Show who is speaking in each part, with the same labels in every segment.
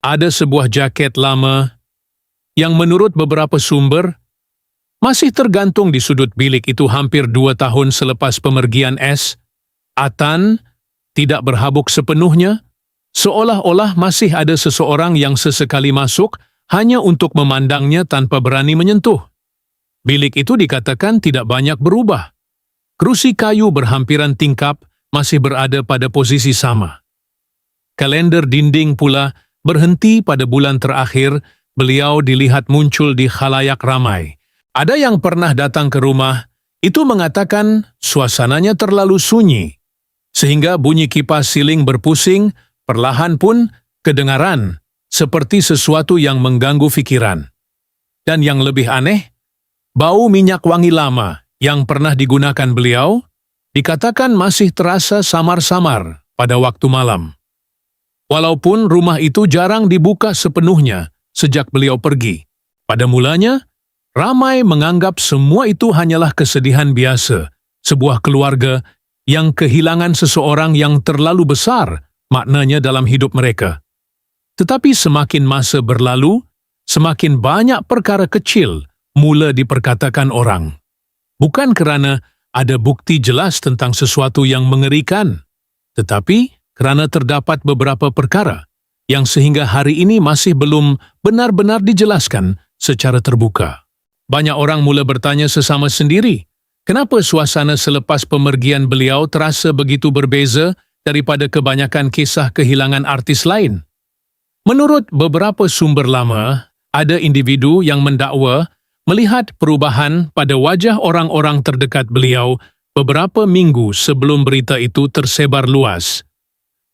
Speaker 1: Ada sebuah jaket lama yang menurut beberapa sumber masih tergantung di sudut bilik itu hampir 2 tahun selepas pemergian S. Atan tidak berhabuk sepenuhnya, seolah-olah masih ada seseorang yang sesekali masuk hanya untuk memandangnya tanpa berani menyentuh. Bilik itu dikatakan tidak banyak berubah. Kerusi kayu berhampiran tingkap masih berada pada posisi sama. Kalender dinding pula berhenti pada bulan terakhir beliau dilihat muncul di khalayak ramai. Ada yang pernah datang ke rumah, itu mengatakan suasananya terlalu sunyi, sehingga bunyi kipas siling berpusing perlahan pun kedengaran, seperti sesuatu yang mengganggu pikiran. Dan yang lebih aneh, bau minyak wangi lama yang pernah digunakan beliau, dikatakan masih terasa samar-samar pada waktu malam. Walaupun rumah itu jarang dibuka sepenuhnya sejak beliau pergi. Pada mulanya, ramai menganggap semua itu hanyalah kesedihan biasa, sebuah keluarga yang kehilangan seseorang yang terlalu besar maknanya dalam hidup mereka. Tetapi semakin masa berlalu, semakin banyak perkara kecil mula diperkatakan orang. Bukan kerana ada bukti jelas tentang sesuatu yang mengerikan, tetapi kerana terdapat beberapa perkara yang sehingga hari ini masih belum benar-benar dijelaskan secara terbuka. Banyak orang mula bertanya sesama sendiri, kenapa suasana selepas pemergian beliau terasa begitu berbeza daripada kebanyakan kisah kehilangan artis lain? Menurut beberapa sumber lama, ada individu yang mendakwa melihat perubahan pada wajah orang-orang terdekat beliau beberapa minggu sebelum berita itu tersebar luas.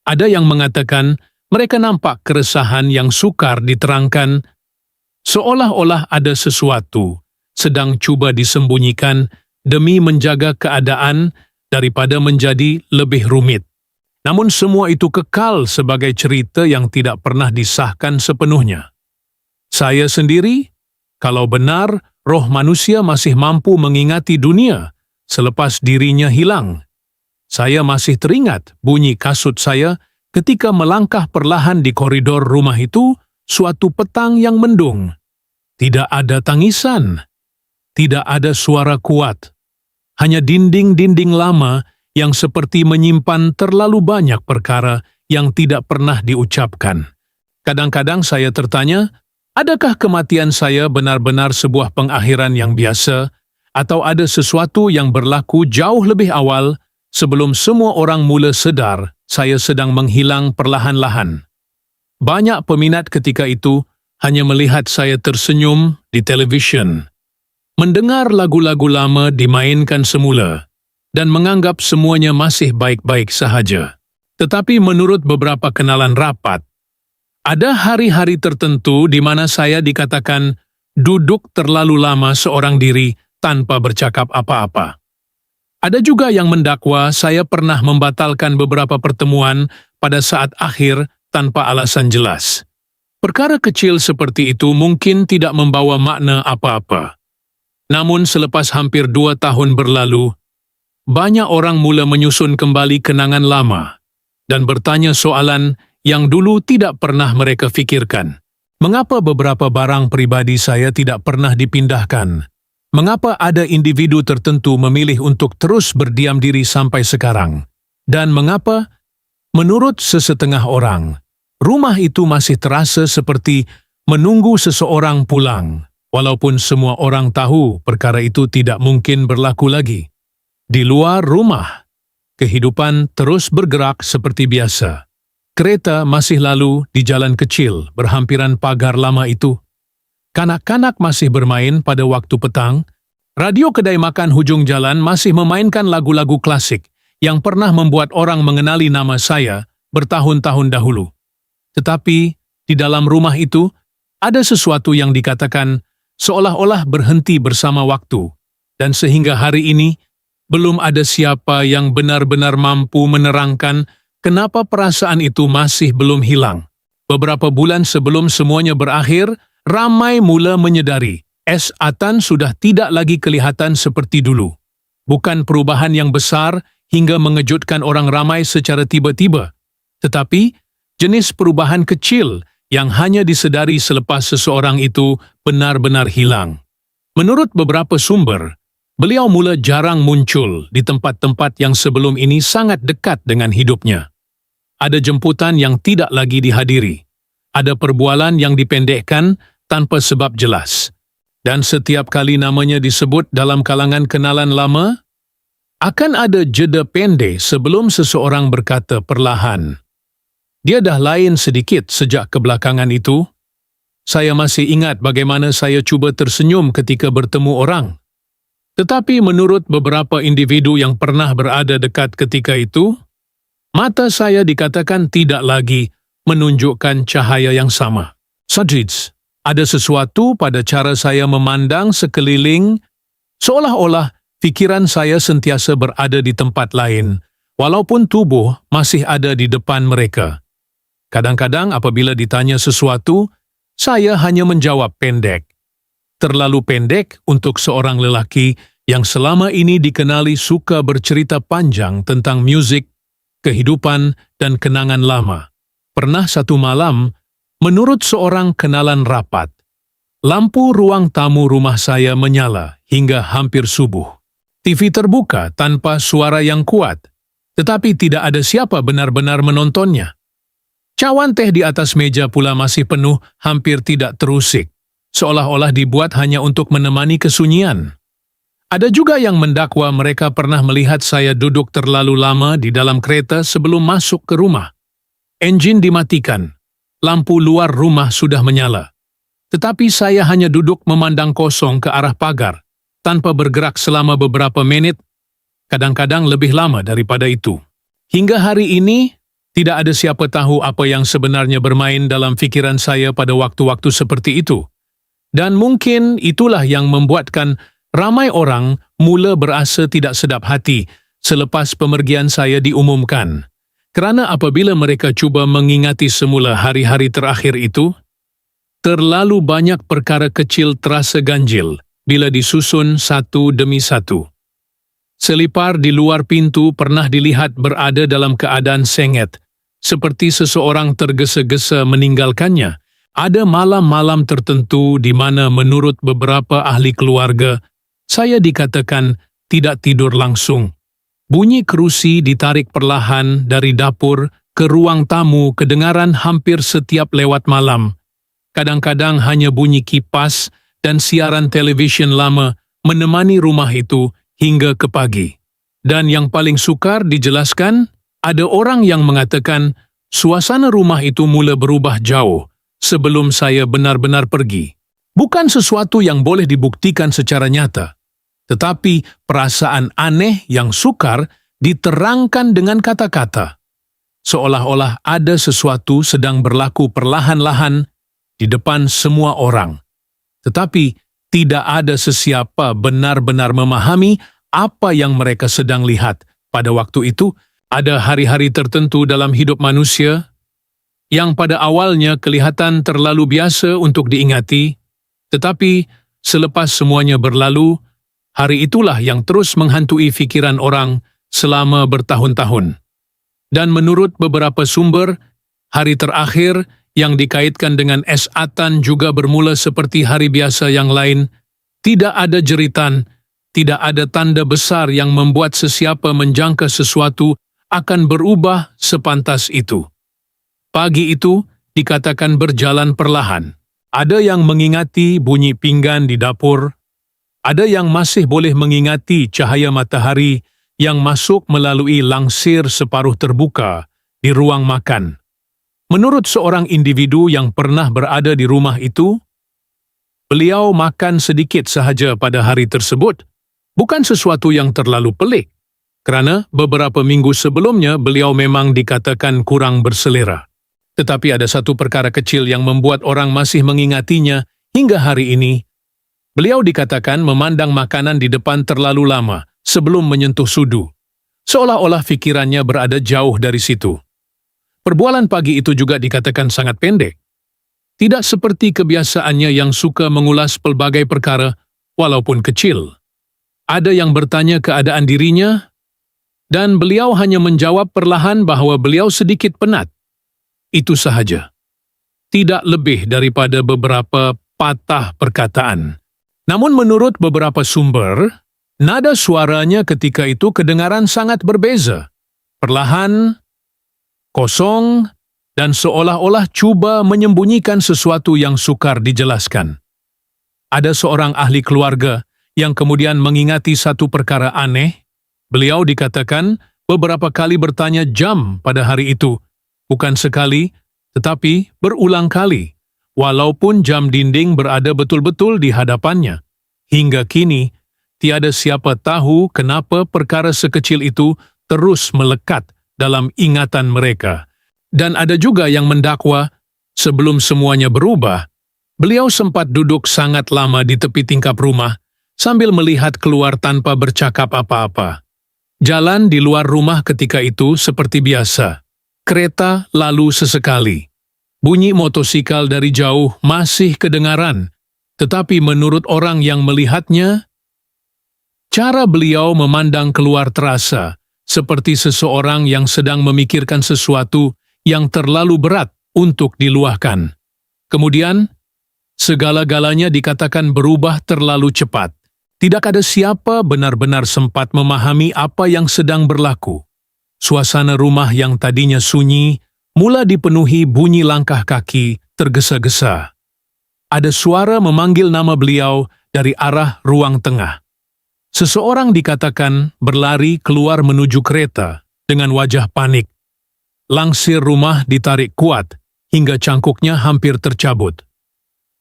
Speaker 1: Ada yang mengatakan mereka nampak keresahan yang sukar diterangkan, seolah-olah ada sesuatu sedang cuba disembunyikan demi menjaga keadaan daripada menjadi lebih rumit. Namun semua itu kekal sebagai cerita yang tidak pernah disahkan sepenuhnya. Saya sendiri, kalau benar roh manusia masih mampu mengingati dunia selepas dirinya hilang, saya masih teringat bunyi kasut saya ketika melangkah perlahan di koridor rumah itu suatu petang yang mendung. Tidak ada tangisan. Tidak ada suara kuat, hanya dinding-dinding lama yang seperti menyimpan terlalu banyak perkara yang tidak pernah diucapkan. Kadang-kadang saya tertanya, adakah kematian saya benar-benar sebuah pengakhiran yang biasa, atau ada sesuatu yang berlaku jauh lebih awal sebelum semua orang mula sedar saya sedang menghilang perlahan-lahan. Banyak peminat ketika itu hanya melihat saya tersenyum di televisyen, mendengar lagu-lagu lama dimainkan semula, dan menganggap semuanya masih baik-baik sahaja. Tetapi menurut beberapa kenalan rapat, ada hari-hari tertentu di mana saya dikatakan duduk terlalu lama seorang diri tanpa bercakap apa-apa. Ada juga yang mendakwa saya pernah membatalkan beberapa pertemuan pada saat akhir tanpa alasan jelas. Perkara kecil seperti itu mungkin tidak membawa makna apa-apa. Namun selepas hampir 2 tahun berlalu, banyak orang mula menyusun kembali kenangan lama dan bertanya soalan yang dulu tidak pernah mereka fikirkan. Mengapa beberapa barang pribadi saya tidak pernah dipindahkan? Mengapa ada individu tertentu memilih untuk terus berdiam diri sampai sekarang? Dan mengapa, menurut sesetengah orang, rumah itu masih terasa seperti menunggu seseorang pulang? Walaupun semua orang tahu perkara itu tidak mungkin berlaku lagi. Di luar rumah, kehidupan terus bergerak seperti biasa. Kereta masih lalu di jalan kecil berhampiran pagar lama itu. Kanak-kanak masih bermain pada waktu petang. Radio kedai makan hujung jalan masih memainkan lagu-lagu klasik yang pernah membuat orang mengenali nama saya bertahun-tahun dahulu. Tetapi di dalam rumah itu ada sesuatu yang dikatakan seolah-olah berhenti bersama waktu, dan sehingga hari ini belum ada siapa yang benar-benar mampu menerangkan kenapa perasaan itu masih belum hilang. Beberapa bulan sebelum semuanya berakhir, ramai mula menyadari S. Atan sudah tidak lagi kelihatan seperti dulu. Bukan perubahan yang besar hingga mengejutkan orang ramai secara tiba-tiba, tetapi jenis perubahan kecil yang hanya disedari selepas seseorang itu benar-benar hilang. Menurut beberapa sumber, beliau mula jarang muncul di tempat-tempat yang sebelum ini sangat dekat dengan hidupnya. Ada jemputan yang tidak lagi dihadiri. Ada perbualan yang dipendekkan tanpa sebab jelas. Dan setiap kali namanya disebut dalam kalangan kenalan lama, akan ada jeda pendek sebelum seseorang berkata perlahan, "Dia dah lain sedikit sejak kebelakangan itu." Saya masih ingat bagaimana saya cuba tersenyum ketika bertemu orang. Tetapi menurut beberapa individu yang pernah berada dekat ketika itu, mata saya dikatakan tidak lagi menunjukkan cahaya yang sama. Sajid, ada sesuatu pada cara saya memandang sekeliling, seolah-olah pikiran saya sentiasa berada di tempat lain, walaupun tubuh masih ada di depan mereka. Kadang-kadang apabila ditanya sesuatu, saya hanya menjawab pendek. Terlalu pendek untuk seorang lelaki yang selama ini dikenali suka bercerita panjang tentang musik, kehidupan, dan kenangan lama. Pernah satu malam, menurut seorang kenalan rapat, lampu ruang tamu rumah saya menyala hingga hampir subuh. TV terbuka tanpa suara yang kuat, tetapi tidak ada siapa benar-benar menontonnya. Cawan teh di atas meja pula masih penuh, hampir tidak terusik, seolah-olah dibuat hanya untuk menemani kesunyian. Ada juga yang mendakwa mereka pernah melihat saya duduk terlalu lama di dalam kereta sebelum masuk ke rumah. Enjin dimatikan, lampu luar rumah sudah menyala. Tetapi saya hanya duduk memandang kosong ke arah pagar, tanpa bergerak selama beberapa menit, kadang-kadang lebih lama daripada itu. Hingga hari ini, tidak ada siapa tahu apa yang sebenarnya bermain dalam fikiran saya pada waktu-waktu seperti itu. Dan mungkin itulah yang membuatkan ramai orang mula berasa tidak sedap hati selepas pemergian saya diumumkan. Kerana apabila mereka cuba mengingati semula hari-hari terakhir itu, terlalu banyak perkara kecil terasa ganjil bila disusun satu demi satu. Selipar di luar pintu pernah dilihat berada dalam keadaan sengit, seperti seseorang tergesa-gesa meninggalkannya. Ada malam-malam tertentu di mana menurut beberapa ahli keluarga, saya dikatakan tidak tidur langsung. Bunyi kerusi ditarik perlahan dari dapur ke ruang tamu kedengaran hampir setiap lewat malam. Kadang-kadang hanya bunyi kipas dan siaran televisyen lama menemani rumah itu hingga ke pagi. Dan yang paling sukar dijelaskan, ada orang yang mengatakan suasana rumah itu mula berubah jauh sebelum saya benar-benar pergi. Bukan sesuatu yang boleh dibuktikan secara nyata, tetapi perasaan aneh yang sukar diterangkan dengan kata-kata. Seolah-olah ada sesuatu sedang berlaku perlahan-lahan di depan semua orang. Tetapi tidak ada sesiapa benar-benar memahami apa yang mereka sedang lihat pada waktu itu. Ada hari-hari tertentu dalam hidup manusia yang pada awalnya kelihatan terlalu biasa untuk diingati, tetapi selepas semuanya berlalu, hari itulah yang terus menghantui fikiran orang selama bertahun-tahun. Dan menurut beberapa sumber, hari terakhir yang dikaitkan dengan es Atan juga bermula seperti hari biasa yang lain. Tidak ada jeritan, tidak ada tanda besar yang membuat sesiapa menjangka sesuatu akan berubah sepantas itu. Pagi itu dikatakan berjalan perlahan. Ada yang mengingati bunyi pinggan di dapur. Ada yang masih boleh mengingati cahaya matahari yang masuk melalui langsir separuh terbuka di ruang makan. Menurut seorang individu yang pernah berada di rumah itu, beliau makan sedikit sahaja pada hari tersebut. Bukan sesuatu yang terlalu pelik, kerana beberapa minggu sebelumnya beliau memang dikatakan kurang berselera. Tetapi ada satu perkara kecil yang membuat orang masih mengingatinya hingga hari ini. Beliau dikatakan memandang makanan di depan terlalu lama sebelum menyentuh sudu, seolah-olah fikirannya berada jauh dari situ. Perbualan pagi itu juga dikatakan sangat pendek. Tidak seperti kebiasaannya yang suka mengulas pelbagai perkara, walaupun kecil. Ada yang bertanya keadaan dirinya, dan beliau hanya menjawab perlahan bahawa beliau sedikit penat. Itu sahaja. tidak lebih daripada beberapa patah perkataan. Namun menurut beberapa sumber, nada suaranya ketika itu kedengaran sangat berbeza. Perlahan, kosong, dan seolah-olah cuba menyembunyikan sesuatu yang sukar dijelaskan. Ada seorang ahli keluarga yang kemudian mengingati satu perkara aneh. Beliau dikatakan beberapa kali bertanya jam pada hari itu, bukan sekali, tetapi berulang kali, walaupun jam dinding berada betul-betul di hadapannya. Hingga kini, tiada siapa tahu kenapa perkara sekecil itu terus melekat dalam ingatan mereka. Dan ada juga yang mendakwa, sebelum semuanya berubah, beliau sempat duduk sangat lama di tepi tingkap rumah sambil melihat keluar tanpa bercakap apa-apa. Jalan di luar rumah ketika itu seperti biasa. Kereta lalu sesekali. Bunyi motosikal dari jauh masih kedengaran, tetapi menurut orang yang melihatnya, cara beliau memandang keluar terasa seperti seseorang yang sedang memikirkan sesuatu yang terlalu berat untuk diluahkan. Kemudian, segala-galanya dikatakan berubah terlalu cepat. Tidak ada siapa benar-benar sempat memahami apa yang sedang berlaku. Suasana rumah yang tadinya sunyi mula dipenuhi bunyi langkah kaki tergesa-gesa. Ada suara memanggil nama beliau dari arah ruang tengah. Seseorang dikatakan berlari keluar menuju kereta dengan wajah panik. Langsir rumah ditarik kuat hingga cangkuknya hampir tercabut.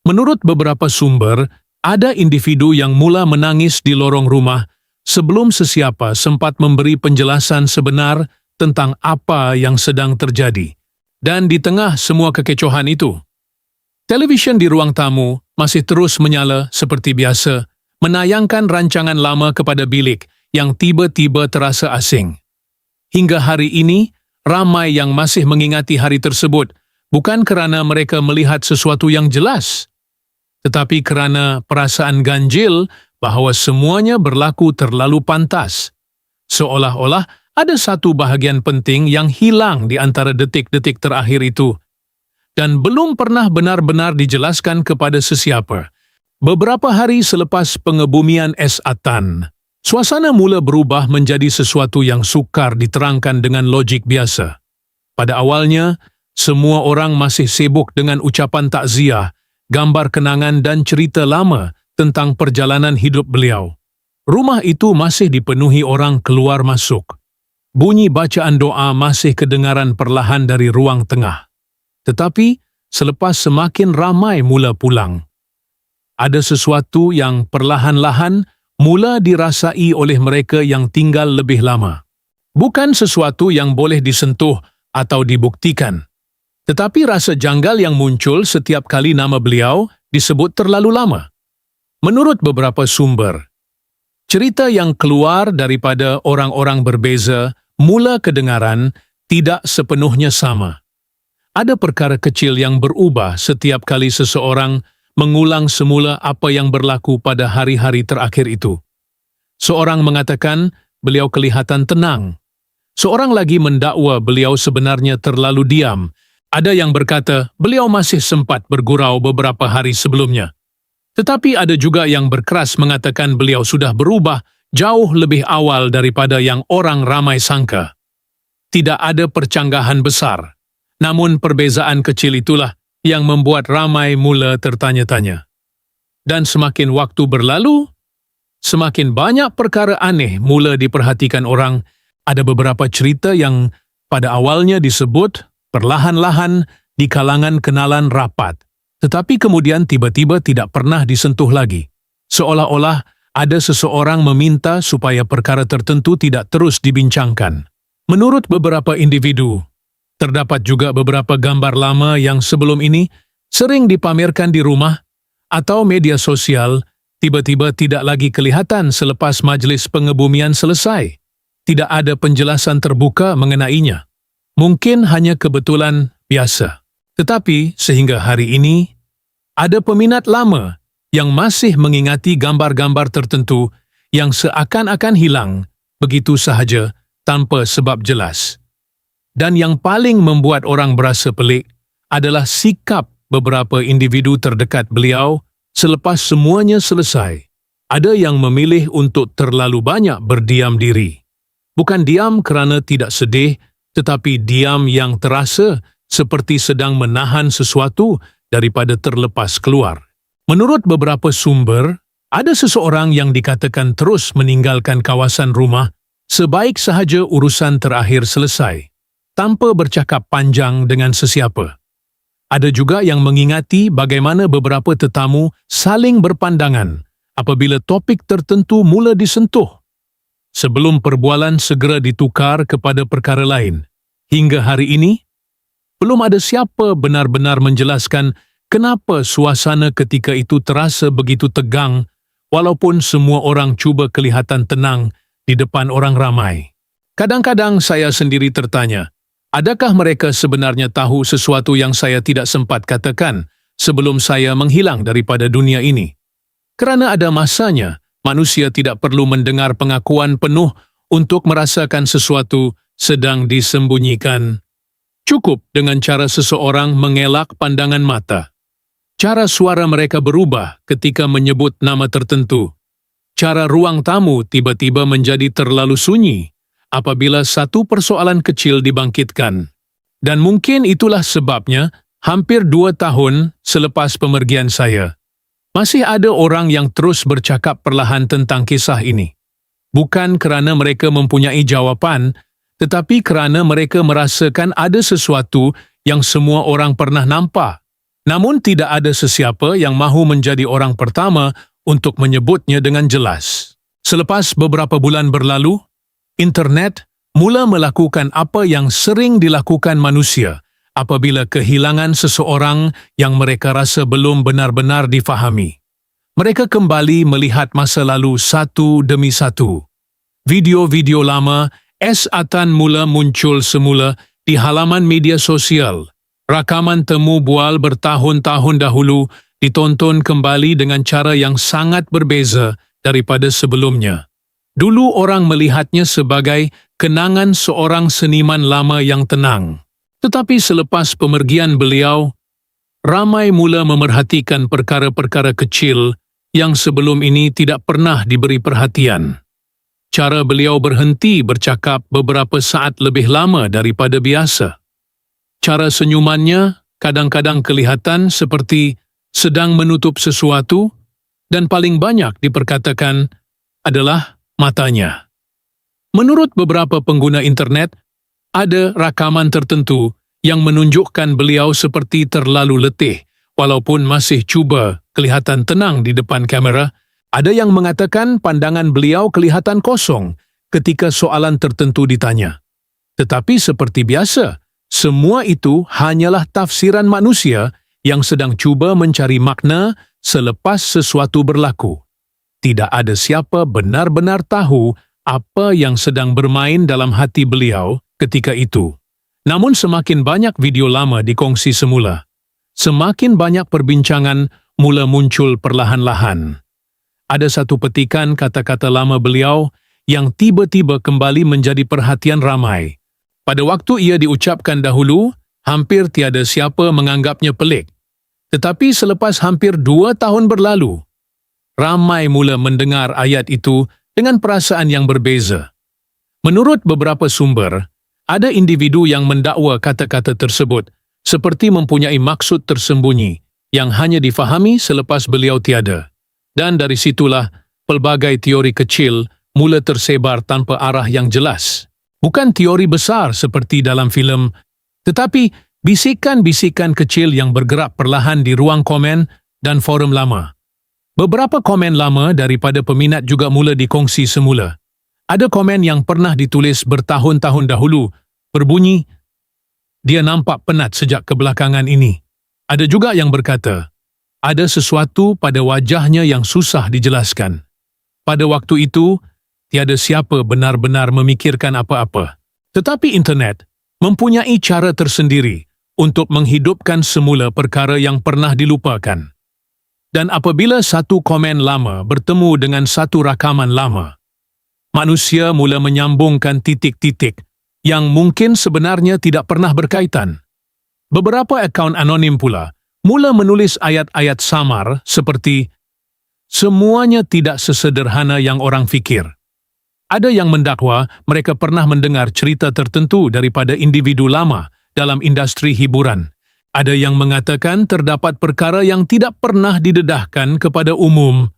Speaker 1: Menurut beberapa sumber, ada individu yang mula menangis di lorong rumah sebelum sesiapa sempat memberi penjelasan sebenar tentang apa yang sedang terjadi. Dan di tengah semua kekecohan itu, televisyen di ruang tamu masih terus menyala seperti biasa, menayangkan rancangan lama kepada bilik yang tiba-tiba terasa asing. Hingga hari ini, ramai yang masih mengingati hari tersebut, bukan kerana mereka melihat sesuatu yang jelas, tetapi kerana perasaan ganjil bahawa semuanya berlaku terlalu pantas. Seolah-olah ada satu bahagian penting yang hilang di antara detik-detik terakhir itu, dan belum pernah benar-benar dijelaskan kepada sesiapa. Beberapa hari selepas pengebumian es Atan, suasana mula berubah menjadi sesuatu yang sukar diterangkan dengan logik biasa. Pada awalnya, semua orang masih sibuk dengan ucapan takziah, gambar kenangan dan cerita lama tentang perjalanan hidup beliau. Rumah itu masih dipenuhi orang keluar masuk. Bunyi bacaan doa masih kedengaran perlahan dari ruang tengah. Tetapi, selepas semakin ramai mula pulang, ada sesuatu yang perlahan-lahan mula dirasai oleh mereka yang tinggal lebih lama. Bukan sesuatu yang boleh disentuh atau dibuktikan, tetapi rasa janggal yang muncul setiap kali nama beliau disebut terlalu lama. Menurut beberapa sumber, cerita yang keluar daripada orang-orang berbeza mula kedengaran tidak sepenuhnya sama. Ada perkara kecil yang berubah setiap kali seseorang mengulang semula apa yang berlaku pada hari-hari terakhir itu. Seorang mengatakan beliau kelihatan tenang. Seorang lagi mendakwa beliau sebenarnya terlalu diam. Ada yang berkata beliau masih sempat bergurau beberapa hari sebelumnya. Tetapi ada juga yang berkeras mengatakan beliau sudah berubah jauh lebih awal daripada yang orang ramai sangka. Tidak ada percanggahan besar, namun perbezaan kecil itulah yang membuat ramai mula tertanya-tanya. Dan semakin waktu berlalu, semakin banyak perkara aneh mula diperhatikan orang. Ada beberapa cerita yang pada awalnya disebut perlahan-lahan di kalangan kenalan rapat, tetapi kemudian tiba-tiba tidak pernah disentuh lagi. Seolah-olah ada seseorang meminta supaya perkara tertentu tidak terus dibincangkan. Menurut beberapa individu, terdapat juga beberapa gambar lama yang sebelum ini sering dipamerkan di rumah atau media sosial, tiba-tiba tidak lagi kelihatan selepas majlis pengebumian selesai. Tidak ada penjelasan terbuka mengenainya. Mungkin hanya kebetulan biasa. Tetapi sehingga hari ini, ada peminat lama yang masih mengingati gambar-gambar tertentu yang seakan-akan hilang begitu sahaja tanpa sebab jelas. Dan yang paling membuat orang berasa pelik adalah sikap beberapa individu terdekat beliau selepas semuanya selesai. Ada yang memilih untuk terlalu banyak berdiam diri. Bukan diam kerana tidak sedih, tetapi diam yang terasa seperti sedang menahan sesuatu daripada terlepas keluar. Menurut beberapa sumber, ada seseorang yang dikatakan terus meninggalkan kawasan rumah sebaik sahaja urusan terakhir selesai, tanpa bercakap panjang dengan sesiapa. Ada juga yang mengingati bagaimana beberapa tetamu saling berpandangan apabila topik tertentu mula disentuh, sebelum perbualan segera ditukar kepada perkara lain. Hingga hari ini, belum ada siapa benar-benar menjelaskan kenapa suasana ketika itu terasa begitu tegang walaupun semua orang cuba kelihatan tenang di depan orang ramai. Kadang-kadang saya sendiri tertanya, adakah mereka sebenarnya tahu sesuatu yang saya tidak sempat katakan sebelum saya menghilang daripada dunia ini? Kerana ada masanya, manusia tidak perlu mendengar pengakuan penuh untuk merasakan sesuatu sedang disembunyikan. Cukup dengan cara seseorang mengelak pandangan mata. Cara suara mereka berubah ketika menyebut nama tertentu. Cara ruang tamu tiba-tiba menjadi terlalu sunyi apabila satu persoalan kecil dibangkitkan. Dan mungkin itulah sebabnya, hampir 2 tahun selepas pemergian saya, masih ada orang yang terus bercakap perlahan tentang kisah ini. Bukan kerana mereka mempunyai jawapan, tetapi kerana mereka merasakan ada sesuatu yang semua orang pernah nampak. Namun tidak ada sesiapa yang mahu menjadi orang pertama untuk menyebutnya dengan jelas. Selepas beberapa bulan berlalu, internet mula melakukan apa yang sering dilakukan manusia apabila kehilangan seseorang yang mereka rasa belum benar-benar difahami. Mereka kembali melihat masa lalu satu demi satu. Video-video lama Atan mula muncul semula di halaman media sosial. Rakaman temu bual bertahun-tahun dahulu ditonton kembali dengan cara yang sangat berbeza daripada sebelumnya. Dulu orang melihatnya sebagai kenangan seorang seniman lama yang tenang. Tetapi selepas pemergian beliau, ramai mula memerhatikan perkara-perkara kecil yang sebelum ini tidak pernah diberi perhatian. Cara beliau berhenti bercakap beberapa saat lebih lama daripada biasa. Cara senyumannya kadang-kadang kelihatan seperti sedang menutup sesuatu dan paling banyak diperkatakan adalah matanya. Menurut beberapa pengguna internet, ada rakaman tertentu yang menunjukkan beliau seperti terlalu letih, walaupun masih cuba kelihatan tenang di depan kamera. Ada yang mengatakan pandangan beliau kelihatan kosong ketika soalan tertentu ditanya. Tetapi seperti biasa, semua itu hanyalah tafsiran manusia yang sedang cuba mencari makna selepas sesuatu berlaku. Tidak ada siapa benar-benar tahu apa yang sedang bermain dalam hati beliau ketika itu. Namun semakin banyak video lama dikongsi semula, semakin banyak perbincangan mula muncul perlahan-lahan. Ada satu petikan kata-kata lama beliau yang tiba-tiba kembali menjadi perhatian ramai. Pada waktu ia diucapkan dahulu, hampir tiada siapa menganggapnya pelik. Tetapi selepas hampir 2 tahun berlalu, ramai mula mendengar ayat itu dengan perasaan yang berbeza. Menurut beberapa sumber, ada individu yang mendakwa kata-kata tersebut seperti mempunyai maksud tersembunyi yang hanya difahami selepas beliau tiada. Dan dari situlah pelbagai teori kecil mula tersebar tanpa arah yang jelas. Bukan teori besar seperti dalam filem, tetapi bisikan-bisikan kecil yang bergerak perlahan di ruang komen dan forum lama. Beberapa komen lama daripada peminat juga mula dikongsi semula. Ada komen yang pernah ditulis bertahun-tahun dahulu, berbunyi, "Dia nampak penat sejak kebelakangan ini." Ada juga yang berkata, ada sesuatu pada wajahnya yang susah dijelaskan. Pada waktu itu, tiada siapa benar-benar memikirkan apa-apa. Tetapi internet mempunyai cara tersendiri untuk menghidupkan semula perkara yang pernah dilupakan. Dan apabila satu komen lama bertemu dengan satu rakaman lama, manusia mula menyambungkan titik-titik yang mungkin sebenarnya tidak pernah berkaitan. Beberapa akaun anonim pula mula menulis ayat-ayat samar seperti, "Semuanya tidak sesederhana yang orang fikir." Ada yang mendakwa mereka pernah mendengar cerita tertentu daripada individu lama dalam industri hiburan. Ada yang mengatakan terdapat perkara yang tidak pernah didedahkan kepada umum.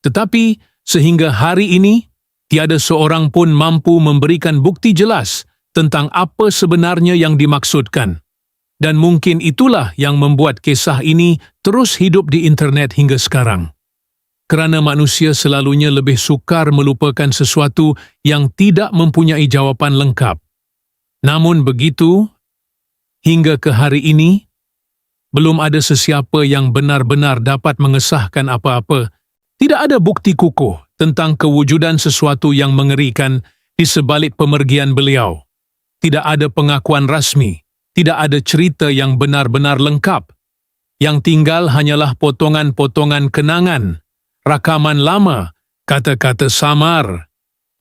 Speaker 1: Tetapi sehingga hari ini, tiada seorang pun mampu memberikan bukti jelas tentang apa sebenarnya yang dimaksudkan. Dan mungkin itulah yang membuat kisah ini terus hidup di internet hingga sekarang. Kerana manusia selalunya lebih sukar melupakan sesuatu yang tidak mempunyai jawapan lengkap. Namun begitu, hingga ke hari ini, belum ada sesiapa yang benar-benar dapat mengesahkan apa-apa. Tidak ada bukti kukuh tentang kewujudan sesuatu yang mengerikan di sebalik pemergian beliau. Tidak ada pengakuan rasmi, tidak ada cerita yang benar-benar lengkap. Yang tinggal hanyalah potongan-potongan kenangan, rakaman lama, kata-kata samar,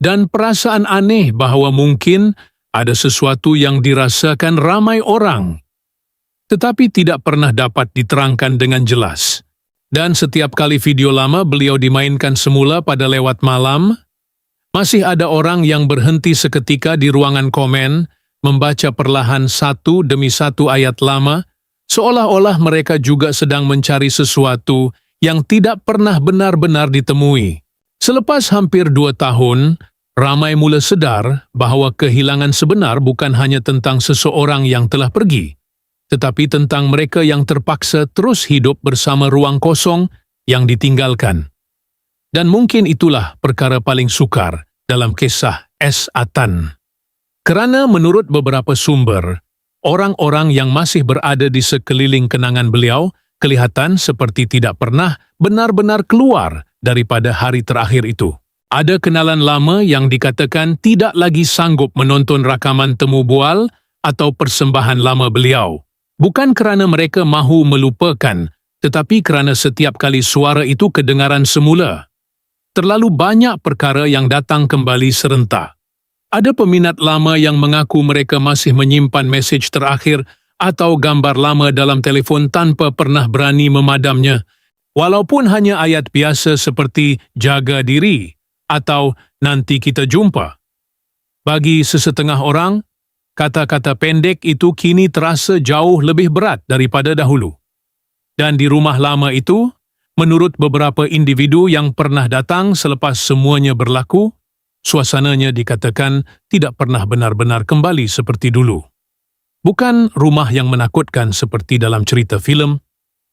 Speaker 1: dan perasaan aneh bahawa mungkin ada sesuatu yang dirasakan ramai orang, tetapi tidak pernah dapat diterangkan dengan jelas. Dan setiap kali video lama beliau dimainkan semula pada lewat malam, masih ada orang yang berhenti seketika di ruangan komen, membaca perlahan satu demi satu ayat lama, seolah-olah mereka juga sedang mencari sesuatu yang tidak pernah benar-benar ditemui. Selepas hampir 2 tahun, ramai mula sedar bahawa kehilangan sebenar bukan hanya tentang seseorang yang telah pergi, tetapi tentang mereka yang terpaksa terus hidup bersama ruang kosong yang ditinggalkan. Dan mungkin itulah perkara paling sukar dalam kisah S. Atan. Kerana menurut beberapa sumber, orang-orang yang masih berada di sekeliling kenangan beliau kelihatan seperti tidak pernah benar-benar keluar daripada hari terakhir itu. Ada kenalan lama yang dikatakan tidak lagi sanggup menonton rakaman temu bual atau persembahan lama beliau. Bukan kerana mereka mahu melupakan, tetapi kerana setiap kali suara itu kedengaran semula. Terlalu banyak perkara yang datang kembali serentak. Ada peminat lama yang mengaku mereka masih menyimpan mesej terakhir atau gambar lama dalam telefon tanpa pernah berani memadamnya, walaupun hanya ayat biasa seperti "jaga diri" atau "nanti kita jumpa". Bagi sesetengah orang, kata-kata pendek itu kini terasa jauh lebih berat daripada dahulu. Dan di rumah lama itu, menurut beberapa individu yang pernah datang selepas semuanya berlaku, suasananya dikatakan tidak pernah benar-benar kembali seperti dulu. Bukan rumah yang menakutkan seperti dalam cerita filem,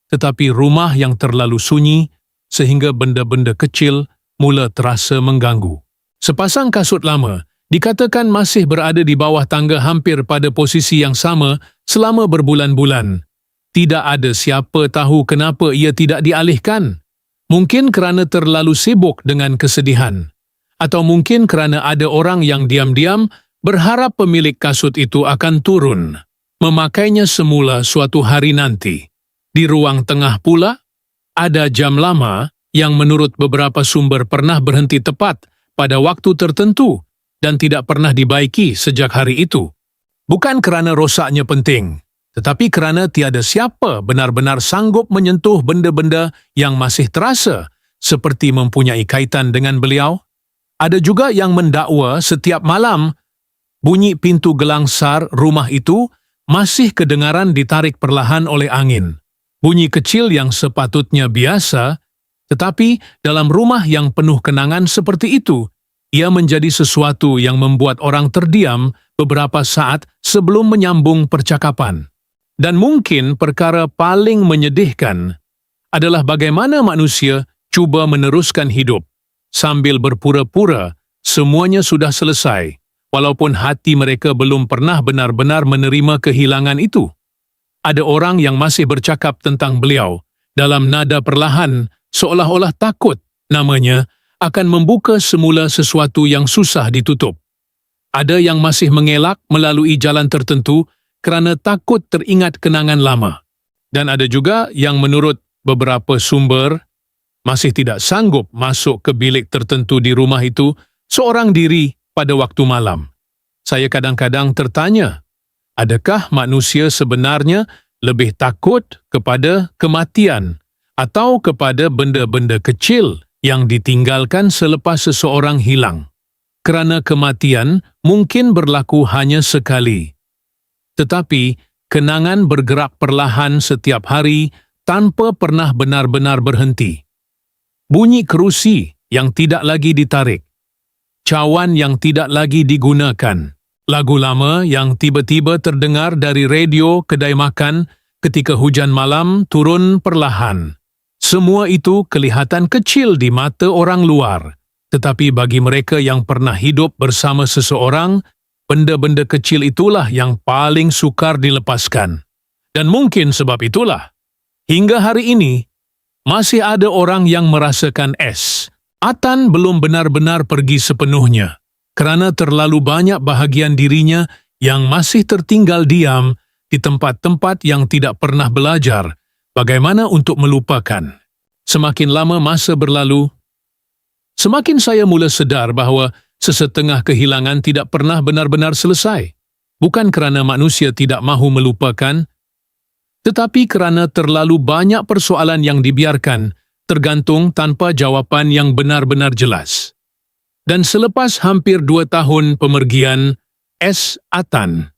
Speaker 1: tetapi rumah yang terlalu sunyi sehingga benda-benda kecil mula terasa mengganggu. Sepasang kasut lama dikatakan masih berada di bawah tangga hampir pada posisi yang sama selama berbulan-bulan. Tidak ada siapa tahu kenapa ia tidak dialihkan. Mungkin kerana terlalu sibuk dengan kesedihan. Atau mungkin kerana ada orang yang diam-diam berharap pemilik kasut itu akan turun, memakainya semula suatu hari nanti. Di ruang tengah pula, ada jam lama yang menurut beberapa sumber pernah berhenti tepat pada waktu tertentu dan tidak pernah dibaiki sejak hari itu. Bukan kerana rosaknya penting, tetapi kerana tiada siapa benar-benar sanggup menyentuh benda-benda yang masih terasa seperti mempunyai kaitan dengan beliau. Ada juga yang mendakwa setiap malam bunyi pintu gelangsar rumah itu masih kedengaran ditarik perlahan oleh angin. Bunyi kecil yang sepatutnya biasa, tetapi dalam rumah yang penuh kenangan seperti itu, ia menjadi sesuatu yang membuat orang terdiam beberapa saat sebelum menyambung percakapan. Dan mungkin perkara paling menyedihkan adalah bagaimana manusia cuba meneruskan hidup sambil berpura-pura semuanya sudah selesai, walaupun hati mereka belum pernah benar-benar menerima kehilangan itu. Ada orang yang masih bercakap tentang beliau dalam nada perlahan, seolah-olah takut namanya akan membuka semula sesuatu yang susah ditutup. Ada yang masih mengelak melalui jalan tertentu kerana takut teringat kenangan lama. Dan ada juga yang menurut beberapa sumber masih tidak sanggup masuk ke bilik tertentu di rumah itu seorang diri pada waktu malam. Saya kadang-kadang tertanya, adakah manusia sebenarnya lebih takut kepada kematian atau kepada benda-benda kecil yang ditinggalkan selepas seseorang hilang. Kerana kematian mungkin berlaku hanya sekali. Tetapi, kenangan bergerak perlahan setiap hari tanpa pernah benar-benar berhenti. Bunyi kerusi yang tidak lagi ditarik. Cawan yang tidak lagi digunakan. Lagu lama yang tiba-tiba terdengar dari radio kedai makan ketika hujan malam turun perlahan. Semua itu kelihatan kecil di mata orang luar. Tetapi bagi mereka yang pernah hidup bersama seseorang, benda-benda kecil itulah yang paling sukar dilepaskan. Dan mungkin sebab itulah, hingga hari ini, masih ada orang yang merasakan es. Atan belum benar-benar pergi sepenuhnya, kerana terlalu banyak bahagian dirinya yang masih tertinggal diam di tempat-tempat yang tidak pernah belajar bagaimana untuk melupakan. Semakin lama masa berlalu, semakin saya mula sedar bahawa sesetengah kehilangan tidak pernah benar-benar selesai. Bukan kerana manusia tidak mahu melupakan, tetapi kerana terlalu banyak persoalan yang dibiarkan, tergantung tanpa jawapan yang benar-benar jelas. Dan selepas hampir 2 tahun pemergian S. Atan,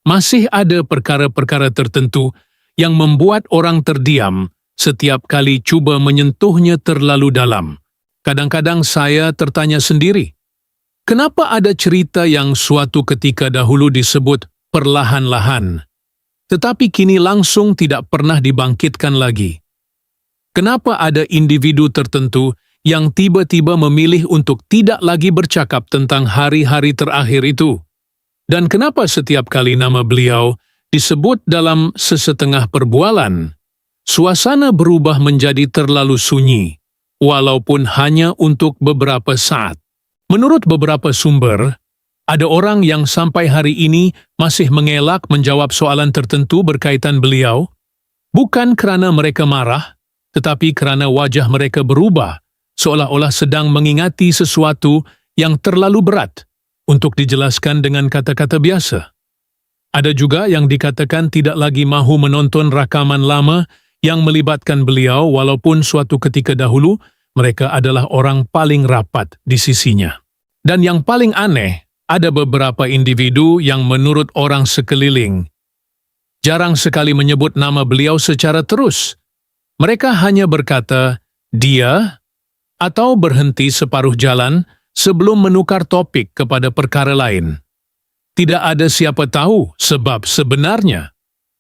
Speaker 1: masih ada perkara-perkara tertentu yang membuat orang terdiam setiap kali cuba menyentuhnya terlalu dalam. Kadang-kadang saya tertanya sendiri, kenapa ada cerita yang suatu ketika dahulu disebut perlahan-lahan, tetapi kini langsung tidak pernah dibangkitkan lagi? Kenapa ada individu tertentu yang tiba-tiba memilih untuk tidak lagi bercakap tentang hari-hari terakhir itu? Dan kenapa setiap kali nama beliau disebut dalam sesetengah perbualan, suasana berubah menjadi terlalu sunyi? Walaupun hanya untuk beberapa saat. Menurut beberapa sumber, ada orang yang sampai hari ini masih mengelak menjawab soalan tertentu berkaitan beliau, bukan kerana mereka marah, tetapi kerana wajah mereka berubah, seolah-olah sedang mengingati sesuatu yang terlalu berat untuk dijelaskan dengan kata-kata biasa. Ada juga yang dikatakan tidak lagi mahu menonton rakaman lama yang melibatkan beliau walaupun suatu ketika dahulu mereka adalah orang paling rapat di sisinya. Dan yang paling aneh, ada beberapa individu yang menurut orang sekeliling jarang sekali menyebut nama beliau secara terus. Mereka hanya berkata, dia, atau berhenti separuh jalan sebelum menukar topik kepada perkara lain. Tidak ada siapa tahu sebab sebenarnya.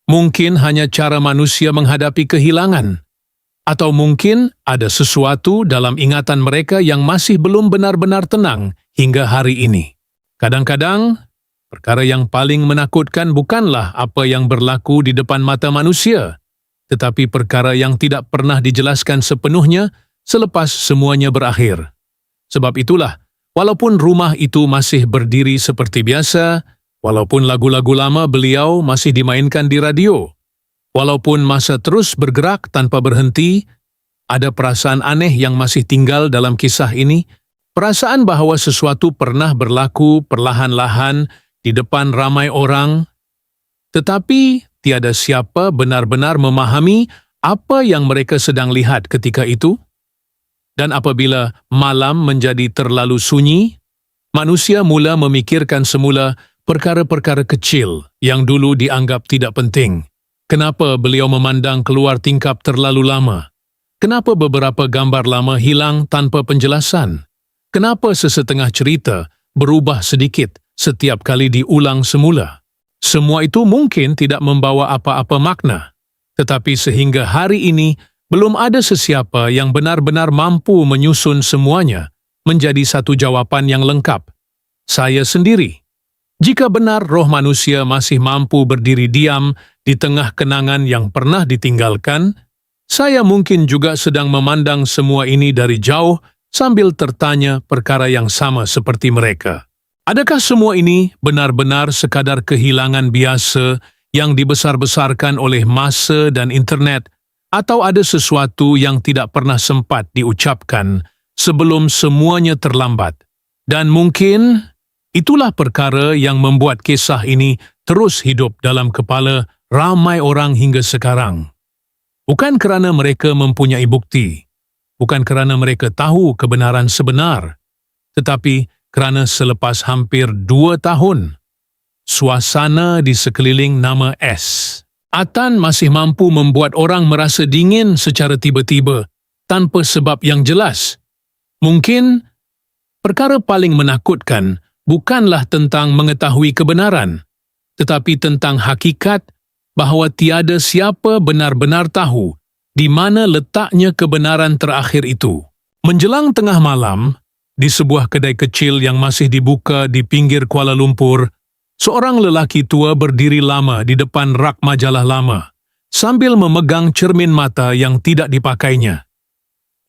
Speaker 1: Mungkin hanya cara manusia menghadapi kehilangan. Atau mungkin ada sesuatu dalam ingatan mereka yang masih belum benar-benar tenang hingga hari ini. Kadang-kadang, perkara yang paling menakutkan bukanlah apa yang berlaku di depan mata manusia, tetapi perkara yang tidak pernah dijelaskan sepenuhnya selepas semuanya berakhir. Sebab itulah, walaupun rumah itu masih berdiri seperti biasa, walaupun lagu-lagu lama beliau masih dimainkan di radio, walaupun masa terus bergerak tanpa berhenti, ada perasaan aneh yang masih tinggal dalam kisah ini, perasaan bahawa sesuatu pernah berlaku perlahan-lahan di depan ramai orang, tetapi tiada siapa benar-benar memahami apa yang mereka sedang lihat ketika itu. Dan apabila malam menjadi terlalu sunyi, manusia mula memikirkan semula perkara-perkara kecil yang dulu dianggap tidak penting. Kenapa beliau memandang keluar tingkap terlalu lama? Kenapa beberapa gambar lama hilang tanpa penjelasan? Kenapa sesetengah cerita berubah sedikit setiap kali diulang semula? Semua itu mungkin tidak membawa apa-apa makna. Tetapi sehingga hari ini, belum ada sesiapa yang benar-benar mampu menyusun semuanya menjadi satu jawapan yang lengkap. Saya sendiri. Jika benar roh manusia masih mampu berdiri diam di tengah kenangan yang pernah ditinggalkan, saya mungkin juga sedang memandang semua ini dari jauh sambil tertanya perkara yang sama seperti mereka. Adakah semua ini benar-benar sekadar kehilangan biasa yang dibesar-besarkan oleh masa dan internet, atau ada sesuatu yang tidak pernah sempat diucapkan sebelum semuanya terlambat? Dan mungkin itulah perkara yang membuat kisah ini terus hidup dalam kepala ramai orang hingga sekarang. Bukan kerana mereka mempunyai bukti, bukan kerana mereka tahu kebenaran sebenar, tetapi kerana selepas hampir 2 tahun, suasana di sekeliling nama S. Atan masih mampu membuat orang merasa dingin secara tiba-tiba, tanpa sebab yang jelas. Mungkin perkara paling menakutkan bukanlah tentang mengetahui kebenaran, tetapi tentang hakikat bahawa tiada siapa benar-benar tahu di mana letaknya kebenaran terakhir itu. Menjelang tengah malam, di sebuah kedai kecil yang masih dibuka di pinggir Kuala Lumpur, seorang lelaki tua berdiri lama di depan rak majalah lama, sambil memegang cermin mata yang tidak dipakainya.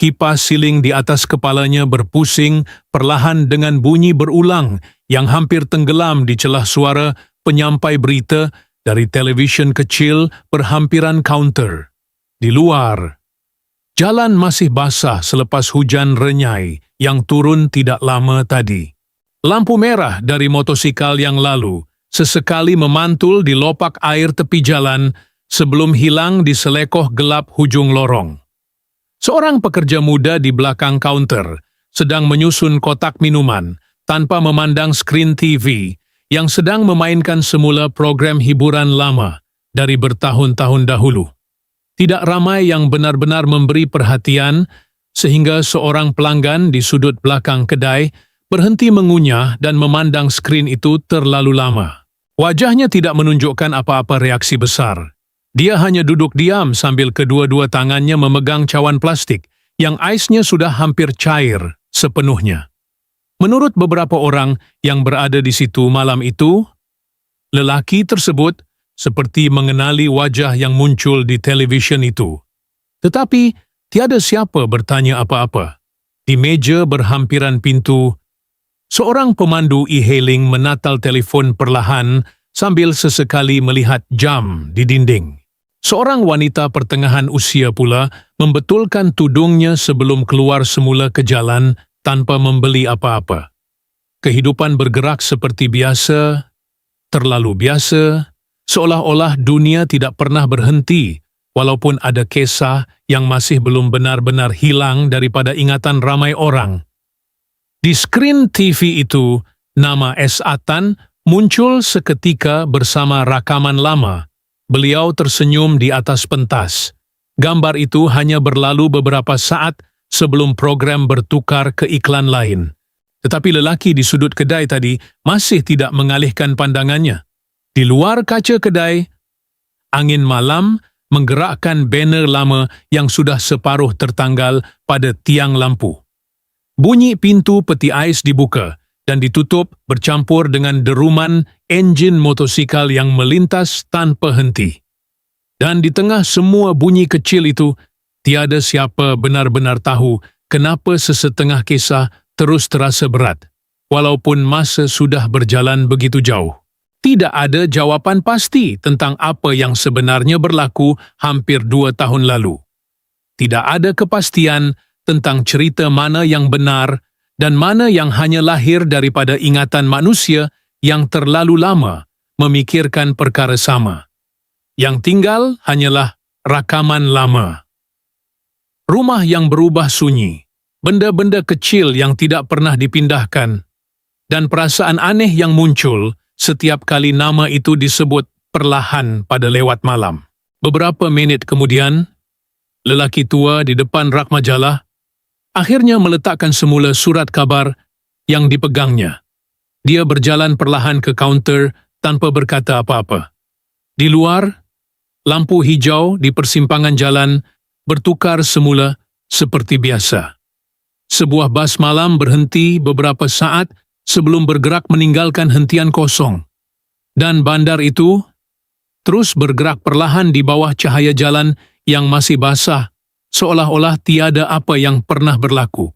Speaker 1: Kipas siling di atas kepalanya berpusing perlahan dengan bunyi berulang yang hampir tenggelam di celah suara penyampai berita dari televisyen kecil berhampiran kaunter. Di luar, jalan masih basah selepas hujan renyai yang turun tidak lama tadi. Lampu merah dari motosikal yang lalu sesekali memantul di lopak air tepi jalan sebelum hilang di selekoh gelap hujung lorong. Seorang pekerja muda di belakang kaunter sedang menyusun kotak minuman tanpa memandang skrin TV yang sedang memainkan semula program hiburan lama dari bertahun-tahun dahulu. Tidak ramai yang benar-benar memberi perhatian sehingga seorang pelanggan di sudut belakang kedai berhenti mengunyah dan memandang skrin itu terlalu lama. Wajahnya tidak menunjukkan apa-apa reaksi besar. Dia hanya duduk diam sambil kedua-dua tangannya memegang cawan plastik yang aisnya sudah hampir cair sepenuhnya. Menurut beberapa orang yang berada di situ malam itu, lelaki tersebut seperti mengenali wajah yang muncul di televisyen itu. Tetapi tiada siapa bertanya apa-apa. Di meja berhampiran pintu, seorang pemandu e-hailing menatal telefon perlahan sambil sesekali melihat jam di dinding. Seorang wanita pertengahan usia pula membetulkan tudungnya sebelum keluar semula ke jalan tanpa membeli apa-apa. Kehidupan bergerak seperti biasa, terlalu biasa, seolah-olah dunia tidak pernah berhenti, walaupun ada kisah yang masih belum benar-benar hilang daripada ingatan ramai orang. Di skrin TV itu, nama S. Atan muncul seketika bersama rakaman lama. Beliau tersenyum di atas pentas. Gambar itu hanya berlalu beberapa saat sebelum program bertukar ke iklan lain. Tetapi lelaki di sudut kedai tadi masih tidak mengalihkan pandangannya. Di luar kaca kedai, angin malam menggerakkan banner lama yang sudah separuh tertanggal pada tiang lampu. Bunyi pintu peti ais dibuka dan ditutup bercampur dengan deruman enjin motosikal yang melintas tanpa henti. Dan di tengah semua bunyi kecil itu, tiada siapa benar-benar tahu kenapa sesetengah kisah terus terasa berat, walaupun masa sudah berjalan begitu jauh. Tidak ada jawapan pasti tentang apa yang sebenarnya berlaku hampir 2 tahun lalu. Tidak ada kepastian tentang cerita mana yang benar dan mana yang hanya lahir daripada ingatan manusia yang terlalu lama memikirkan perkara sama. Yang tinggal hanyalah rakaman lama. Rumah yang berubah sunyi, benda-benda kecil yang tidak pernah dipindahkan, dan perasaan aneh yang muncul setiap kali nama itu disebut perlahan pada lewat malam. Beberapa minit kemudian, lelaki tua di depan rak majalah akhirnya meletakkan semula surat kabar yang dipegangnya. Dia berjalan perlahan ke kaunter tanpa berkata apa-apa. Di luar, lampu hijau di persimpangan jalan bertukar semula seperti biasa. Sebuah bas malam berhenti beberapa saat sebelum bergerak meninggalkan hentian kosong. Dan bandar itu terus bergerak perlahan di bawah cahaya jalan yang masih basah, seolah-olah tiada apa yang pernah berlaku.